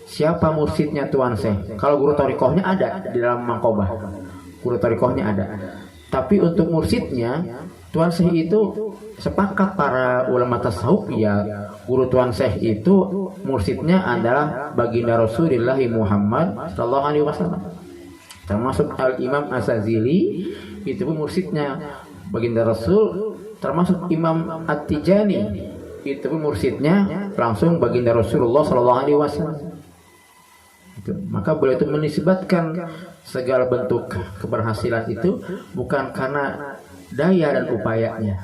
siapa mursyidnya Tuan Syekh. Kalau guru thariqahnya ada di dalam Mangkobah. Guru thariqahnya ada. Tapi untuk mursyidnya Tuan Syekh itu sepakat para ulama tasawuf ya, guru Tuan Syekh itu mursyidnya adalah baginda Rasulullah Muhammad sallallahu alaihi wasallam. Termasuk Al-Imam As-Sazili itu pun mursyidnya baginda Rasul, termasuk Imam At-Tijani itu pun mursyidnya langsung baginda Rasulullah sallallahu alaihi wasallam. Maka beliau itu menisbatkan segala bentuk keberhasilan itu bukan karena daya dan upayanya,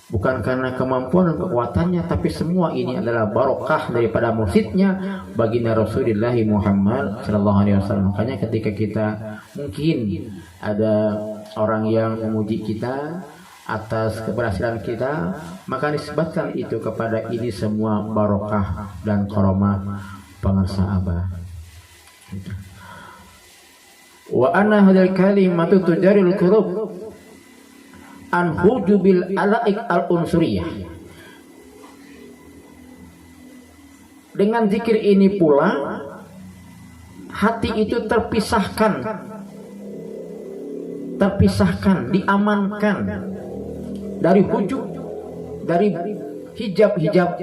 bukan karena kemampuan dan kekuatannya, tapi semua ini adalah barokah daripada mursyidnya baginda Rasulullah Muhammad sallallahu alaihi wasallam. Makanya ketika kita mungkin ada orang yang memuji kita atas keberhasilan kita, maka disebutkan itu kepada ini semua barokah dan karomah pengasahabah. Wa anna hadal kalimatu tujaril qulub an hujubil alaik al-unsuriyah. Dengan zikir ini pula hati itu terpisahkan, diamankan dari hujub, dari hijab-hijab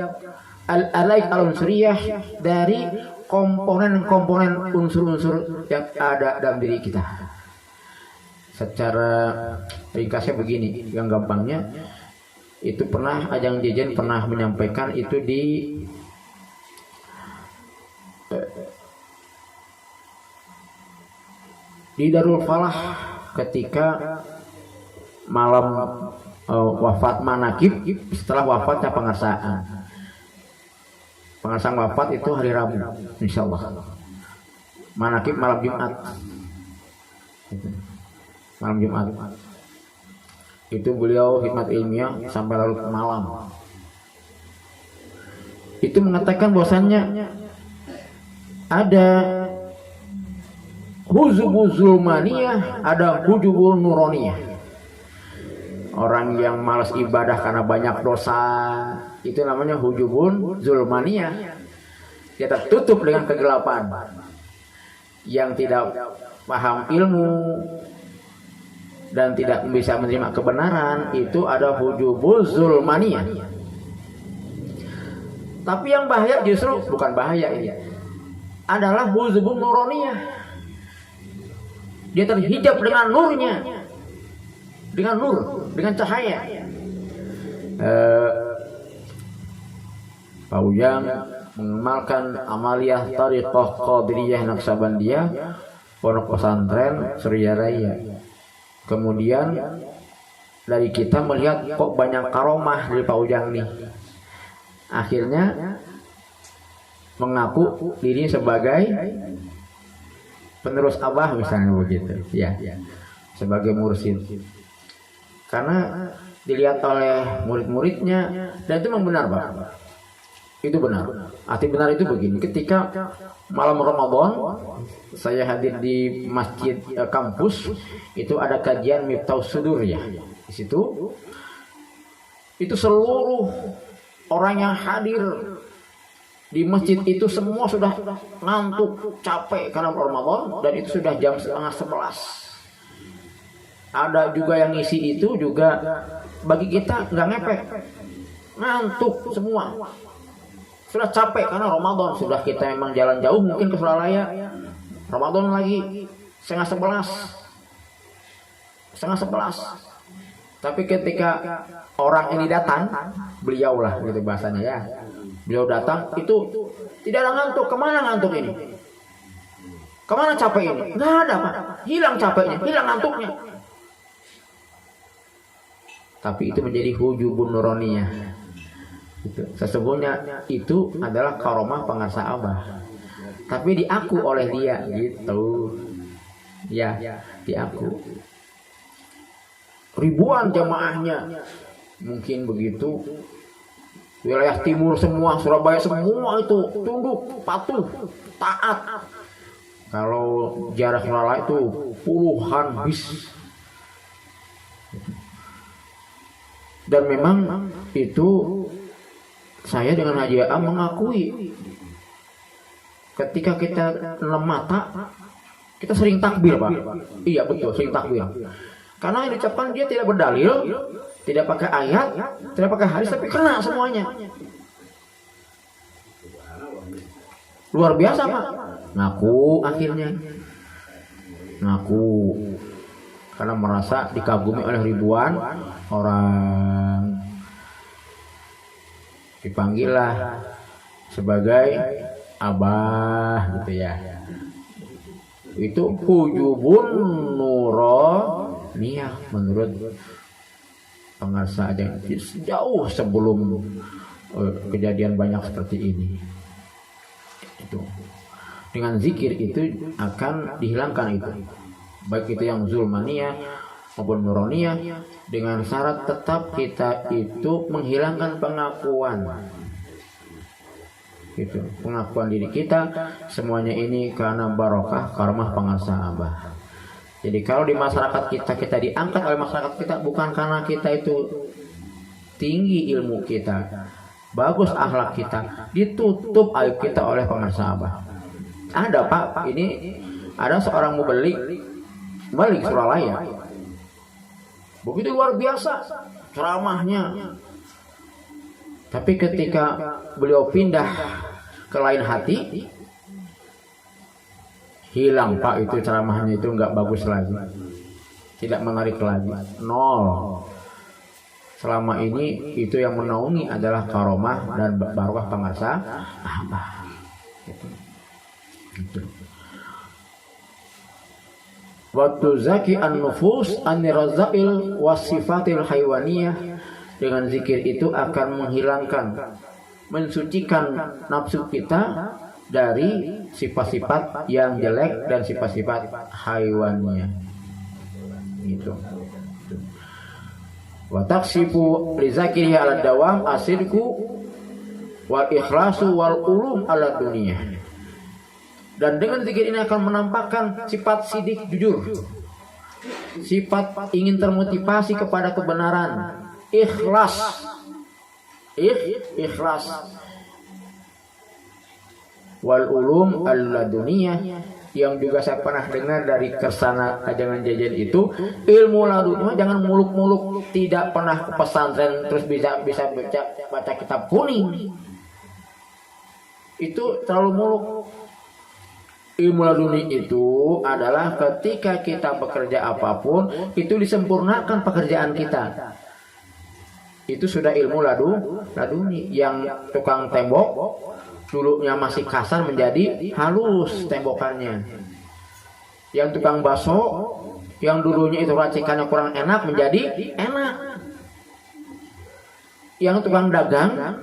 al-alaik al-unsuriyah, dari komponen-komponen unsur-unsur yang ada dalam diri kita. Secara ringkasnya begini, yang gampangnya itu pernah Ajang Jejen pernah menyampaikan itu di Darul Falah ketika malam wafat manakib setelah wafatnya pengersaan. Pengersaan wafat itu hari Rabu, insyaallah. Manakib malam Jumat. Malam Jumat. Itu beliau hikmat ilmiah sampai larut malam. Itu mengatakan bahwasannya ada hujubul zulmaniyah, ada hujubul nuroniyah. Orang yang malas ibadah karena banyak dosa, itu namanya hujubun zulmaniyah. Dia tertutup dengan kegelapan. Yang tidak paham ilmu dan tidak bisa menerima kebenaran, itu ada hujubul zulmaniyah. Tapi yang bahaya justru bukan bahaya ini, adalah hujubun nuroniyah. Dia terhijab dengan nurnya, dengan nur, dengan cahaya. Pak Ujang mengamalkan amaliyah Thariqah Qadiriyah Naqsabandiyah Pondok Pesantren Surya Raya. Kemudian dari kita melihat kok banyak karomah dari Pak Ujang nih. Akhirnya mengaku diri sebagai penerus Abah misalnya begitu, ya, sebagai mursyid. Karena dilihat oleh murid-muridnya, dan itu memang benar, Pak. Itu benar. Arti benar itu begini, ketika malam Ramadan saya hadir di masjid kampus, itu ada kajian Miftahus Sudur ya. Di situ itu seluruh orang yang hadir di masjid itu semua sudah ngantuk, capek karena Ramadan, dan itu sudah jam 10:30. Ada juga yang ngisi itu juga bagi kita nggak ngepek, ngantuk semua. sudah capek karena Ramadan, sudah kita memang jalan jauh mungkin ke Suralaya, Ramadan lagi setengah 11. Tapi ketika orang ini datang, beliau lah gitu bahasanya ya, beliau datang itu tidak ada ngantuk. Kemana ngantuk ini? Kemana capek ini? Nggak ada Pak, hilang capeknya, hilang ngantuknya. Tapi itu menjadi hujubun nuroniyah. Sesungguhnya itu adalah karomah pengarsa Abah, tapi diaku oleh dia gitu ya, diaku. Ribuan jamaahnya mungkin begitu, wilayah timur semua, Surabaya semua itu tunduk, patuh, taat. Kalau jarak Suralaya itu puluhan bis. Dan memang itu saya dengan Haji Am mengakui, ketika kita nelem mata, kita sering takbir Pak. Iya betul, sering takbir. Karena yang diucapkan dia tidak berdalil, tidak pakai ayat, tidak pakai hadis, tapi kena semuanya. Luar biasa Pak. Ngaku akhirnya. Ngaku. Karena merasa dikagumi oleh ribuan orang. Dipanggillah sebagai Abah gitu ya. Itu hujubun nuroniyah menurut pengarsa aja, jauh sebelum kejadian banyak seperti ini. Itu dengan zikir itu akan dihilangkan itu, baik itu yang zulmaniyah maupun nuroniyah, dengan syarat tetap kita itu menghilangkan pengakuan. Gitu, pengakuan diri kita semuanya ini karena barokah karomah pengarsa Abah. Jadi kalau di masyarakat kita diangkat oleh masyarakat kita bukan karena kita itu tinggi ilmu kita, bagus akhlak kita, ditutup aib kita oleh pengarsa Abah. Ada Pak, ini ada seorang mubalik Suralaya, begitu luar biasa ceramahnya. Tapi ketika beliau pindah ke lain hati, hilang Pak, itu ceramahnya itu nggak bagus lagi, tidak menarik lagi, nol. Selama ini itu yang menaungi adalah karomah dan barokah pengarsa Abah. Gitu. Waktu zaki an-nufus an-nirazail wasifatil haywaniyah, dengan zikir itu akan menghilangkan, mensucikan nafsu kita dari sifat-sifat yang jelek dan sifat-sifat haywaniyah. Gitu. Wa taksifu li zakirihi ala dawam asidku wal ikhlasu wal ulum ala dunia. Dan dengan zikir ini akan menampakkan sifat sidik jujur, sifat ingin termotivasi kepada kebenaran, ikhlas, ikhlas, wal ulum ala dunia, yang juga saya pernah dengar dari Kersana Ajangan Jajan itu, ilmu laduni, jangan muluk-muluk, tidak pernah ke pesantren terus bisa baca kitab kuning, itu terlalu muluk. Ilmu laduni itu adalah ketika kita bekerja apapun itu disempurnakan pekerjaan kita. Itu sudah ilmu laduni. Yang tukang tembok dulunya masih kasar menjadi halus tembokannya. Yang tukang bakso yang dulunya itu racikannya kurang enak menjadi enak. Yang tukang dagang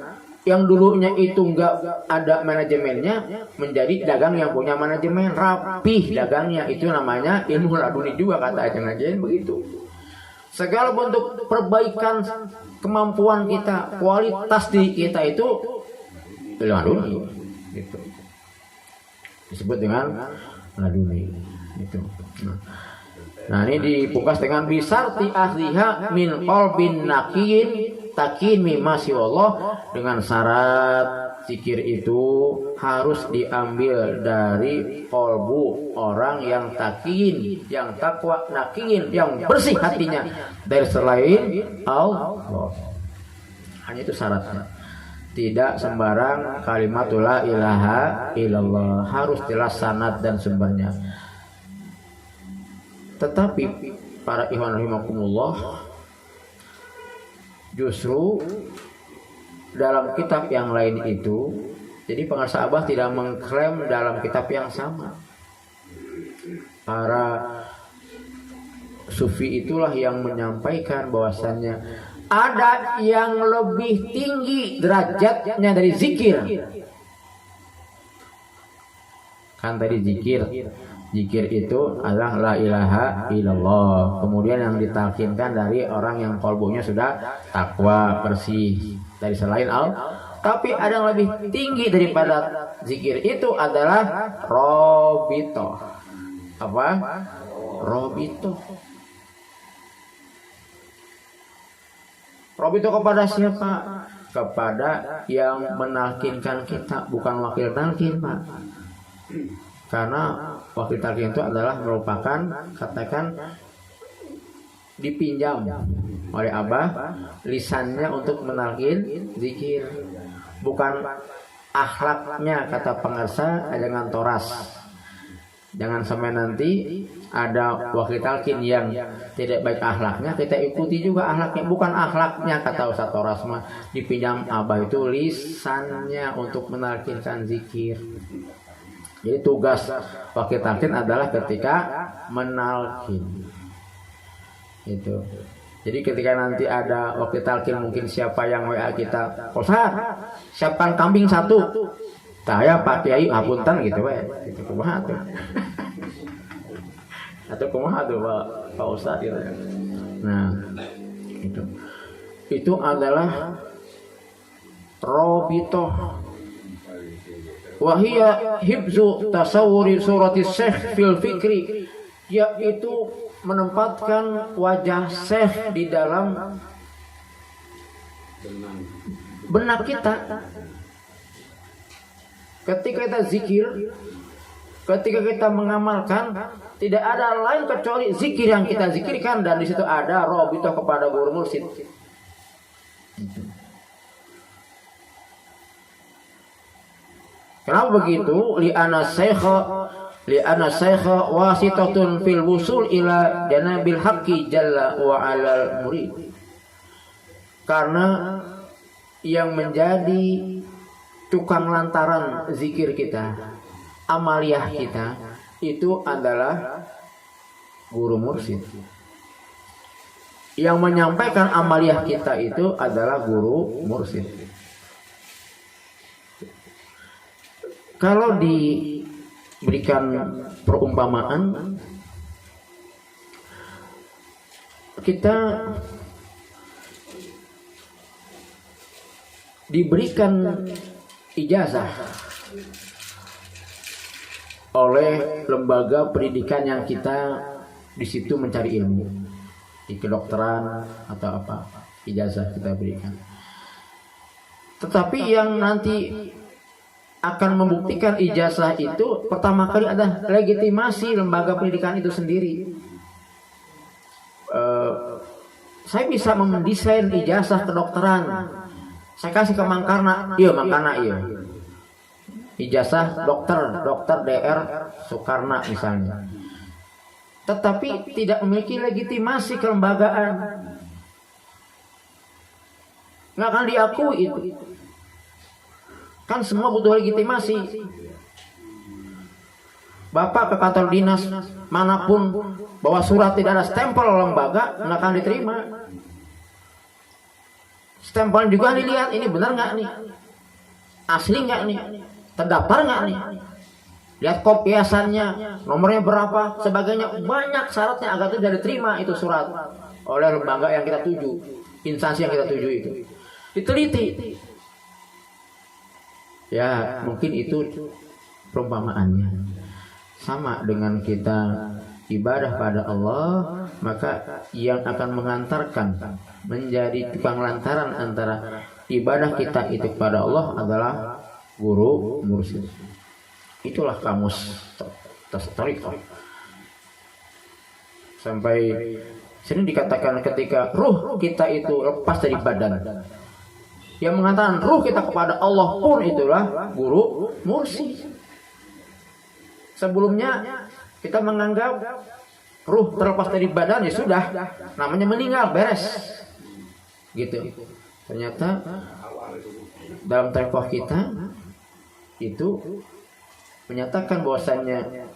yang dulunya itu enggak ada manajemennya menjadi dagang yang punya manajemen, rapih dagangnya. Itu namanya ilmu laduni juga, kata Ajeng Ajen begitu. Segala bentuk perbaikan kemampuan kita, kualitas diri kita itu ilmu laduni gitu. Disebut dengan laduni gitu. Nah, ini dipungkas dengan bisarti ahliha min qalbin naqiyin takin mimasi Allah, dengan syarat zikir itu harus diambil dari kolbu orang yang takin, yang takwa, nakin, yang bersih hatinya dari selain Allah. Hanya itu syaratnya. Tidak sembarang kalimatul la ilaha illallah, harus jelas sanad dan sumbernya. Tetapi para ikhwan rahimakumullah, justru dalam kitab yang lain itu, jadi pengarang Abah tidak mengklaim dalam kitab yang sama. Para sufi itulah yang menyampaikan bahwasannya ada yang lebih tinggi derajatnya dari zikir. Kan tadi zikir itu adalah la ilaha illallah. Kemudian yang ditalkinkan dari orang yang kalbunya sudah takwa, bersih dari selain Allah. Tapi ada yang lebih tinggi daripada zikir itu adalah robito. Apa? Robito. Robito kepada siapa? Kepada yang menalkinkan kita, bukan wakil talkin, Pak. Karena wakil talkin itu adalah merupakan, katakan, dipinjam oleh Abah lisannya untuk menalkin zikir, bukan akhlaknya. Kata pengarsa, jangan toras, jangan sampai nanti ada wakil talkin yang tidak baik akhlaknya kita ikuti juga akhlaknya, bukan akhlaknya. Kata Ustaz Toras mah dipinjam Abah itu lisannya untuk menalkinkan zikir. Jadi tugas wakil talkin adalah ketika menalkin itu. Jadi ketika nanti ada wakil talkin, mungkin siapa yang WA kita, Ustaz, siapkan kambing 1. Saya Pak Kiai hapunten gitu we. Itu kumaha tuh. Atau kumaha tuh Pak Ustaz gitu. Nah, itu adalah robitoh. Wahia hibzu tasawuri surati syekh fil fikri, yaitu menempatkan wajah syekh di dalam benak kita. Ketika kita zikir, ketika kita mengamalkan, tidak ada lain kecuali zikir yang kita zikirkan, dan di situ ada robitoh kepada guru mursyid. Kenapa begitu? Li'ana syekha wasitatun fil wusul ila janabil haqqi jalla wa alal murid. Karena yang menjadi tukang lantaran zikir kita, amaliyah kita, itu adalah guru mursyid. Yang menyampaikan amaliyah kita itu adalah guru mursyid. Kalau diberikan perumpamaan, kita diberikan ijazah oleh lembaga pendidikan yang kita di situ mencari ilmu, di kedokteran atau apa, ijazah kita berikan. Tetapi yang nanti akan membuktikan ijazah itu pertama kali ada legitimasi lembaga pendidikan itu sendiri. Saya bisa mendesain ijazah kedokteran, saya kasih ke Mangkarna, iya Mangkarna iya. Ijazah dokter DR Soekarno misalnya. Tetapi tidak memiliki legitimasi kelembagaan, nggak akan diakui itu. Kan semua butuh legitimasi. Bapak ke kantor dinas manapun bawa surat tidak ada stempel lembaga, nggak akan diterima. Stempel juga dilihat, ini benar nggak nih, asli nggak nih, terdaftar nggak nih, lihat kopiasannya, nomornya berapa, sebagainya, banyak syaratnya agar itu bisa diterima itu surat oleh lembaga yang kita tuju, instansi yang kita tuju itu, diteliti. Ya mungkin itu perumpamaannya. Sama dengan kita ibadah pada Allah, maka yang akan mengantarkan menjadi tukang lantaran antara ibadah kita itu kepada Allah adalah guru mursyid. Itulah kamus thariqah. Sampai sini dikatakan ketika ruh kita itu lepas dari badan, Yang mengantarkan ruh kita kepada Allah pun itulah guru mursyid. Sebelumnya kita menganggap ruh terlepas dari badan ya sudah, namanya meninggal, beres. Gitu. Ternyata dalam tarekat kita itu menyatakan bahwasannya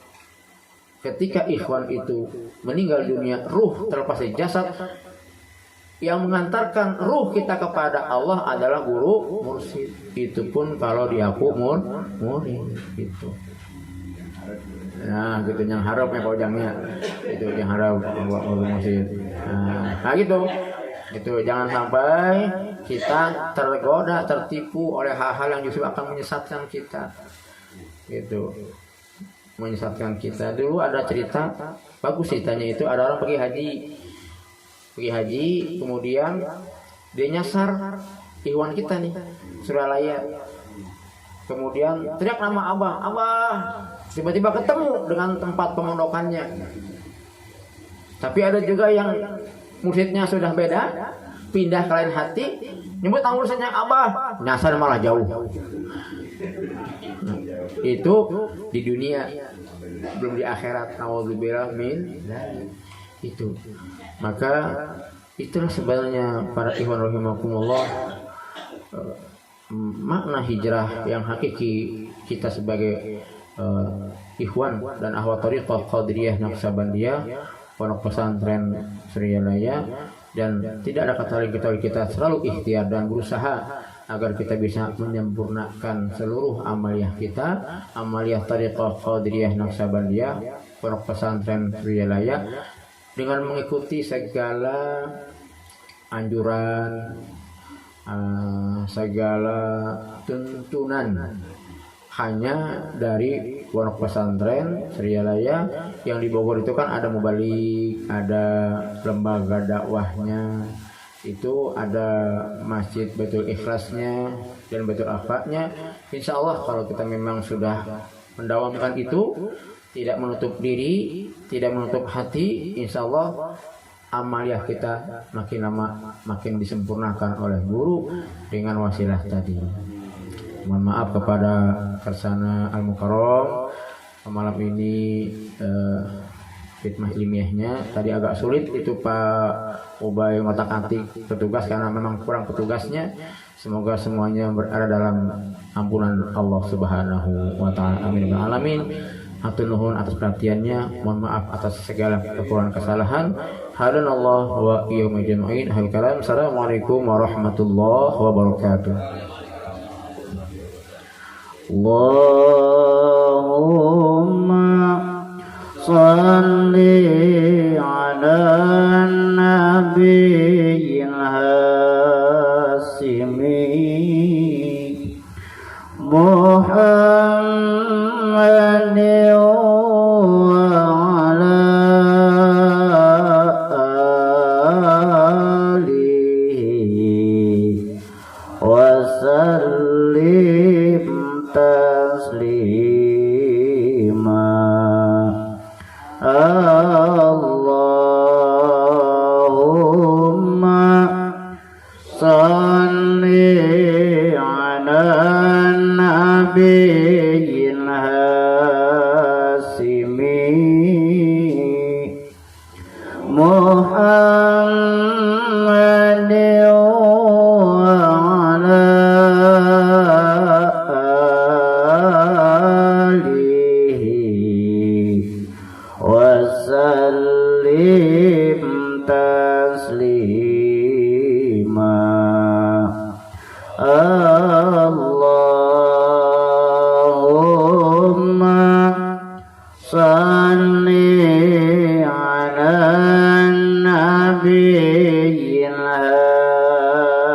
ketika ikhwan itu meninggal dunia, ruh terlepas dari jasad, yang mengantarkan ruh kita kepada Allah adalah guru mursyid. Itu pun kalau diaku murid gitu. Nah, gitu yang harapnya pojangnya itu yang harap guru mursyid. Nah gitu. Itu jangan sampai kita tergoda, tertipu oleh hal-hal yang justru akan menyesatkan kita. Gitu. Menyesatkan kita. Dulu ada cerita bagus ceritanya, itu ada orang pergi haji, kemudian dia nyasar ikhwan kita nih, Suralaya. Kemudian teriak nama Abah, tiba-tiba ketemu dengan tempat pemondokannya. Tapi ada juga yang mursyidnya sudah beda, pindah ke lain hati, nyebut urusannya Abah, nyasar malah jauh. Nah, itu di dunia, belum di akhirat. Nauzubillah min itu. Maka itulah sebenarnya para ikhwan rahimakumullah, makna hijrah yang hakiki kita sebagai ikhwan dan ahwat thariqah Qadiriyah Naqsabandiyah, pondok pesantren Suryalaya, dan tidak ada kata lain kecuali kita selalu ikhtiar dan berusaha agar kita bisa menyempurnakan seluruh amaliyah kita, amaliyah thariqah Qadiriyah Naqsabandiyah, pondok pesantren Suryalaya, dengan mengikuti segala anjuran, segala tuntunan hanya dari pondok pesantren Suryalaya. Yang di Bogor itu kan ada mubalik, ada lembaga dakwahnya, itu ada masjid Baitul Ikhlasnya dan Baitul Akhfa'nya. Insya Allah kalau kita memang sudah mendawamkan itu, tidak menutup diri, tidak menutup hati, insya Allah amaliyah kita makin lama makin disempurnakan oleh guru dengan wasilah tadi. Mohon maaf kepada Karsana Al-Mukarram, malam ini fitmah ilmiahnya tadi agak sulit itu Pak Ubay ngotak-atik petugas karena memang kurang petugasnya. Semoga semuanya berada dalam ampunan Allah Subhanahu wa taala. Amin ya rabbal alamin. Hatur nuhun atas perhatiannya, mohon maaf atas segala kekurangan kesalahan. Hadanallah wa iyyakum ajma'in. Assalamualaikum warahmatullahi wabarakatuh. Allahumma salli ala nabiyil hasimi Muhammadin wa ala alihi wa sallim taslima. Allahumma salli ala nabiyil hasimi Muhammadin wa ala alihi wa sallim taslima. Allahumma salli ala nabiyil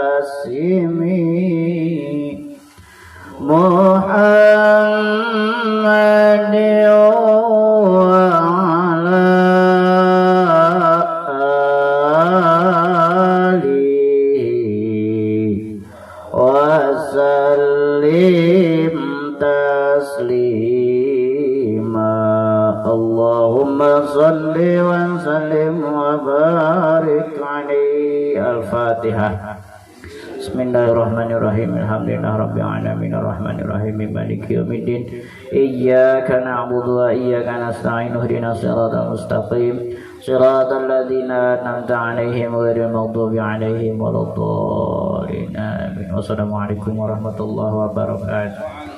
hasimi Muhammadin wa ala alihi wa sallim taslima. Allahumma salli wa sallim wa barik alaihi. Al-Fatihah. Bismillahirrahmanirrahim. Alhamdulillahirabbil alamin arrahmanirrahim maliki yaumiddin. Iyyaka na'budu wa iyyaka nasta'in ihdinas siratal mustaqim siratal ladzina an'amta 'alaihim ghairil maghdubi 'alaihim waladdallin. Amin. Wassalamualaikum warahmatullahi wabarakatuh.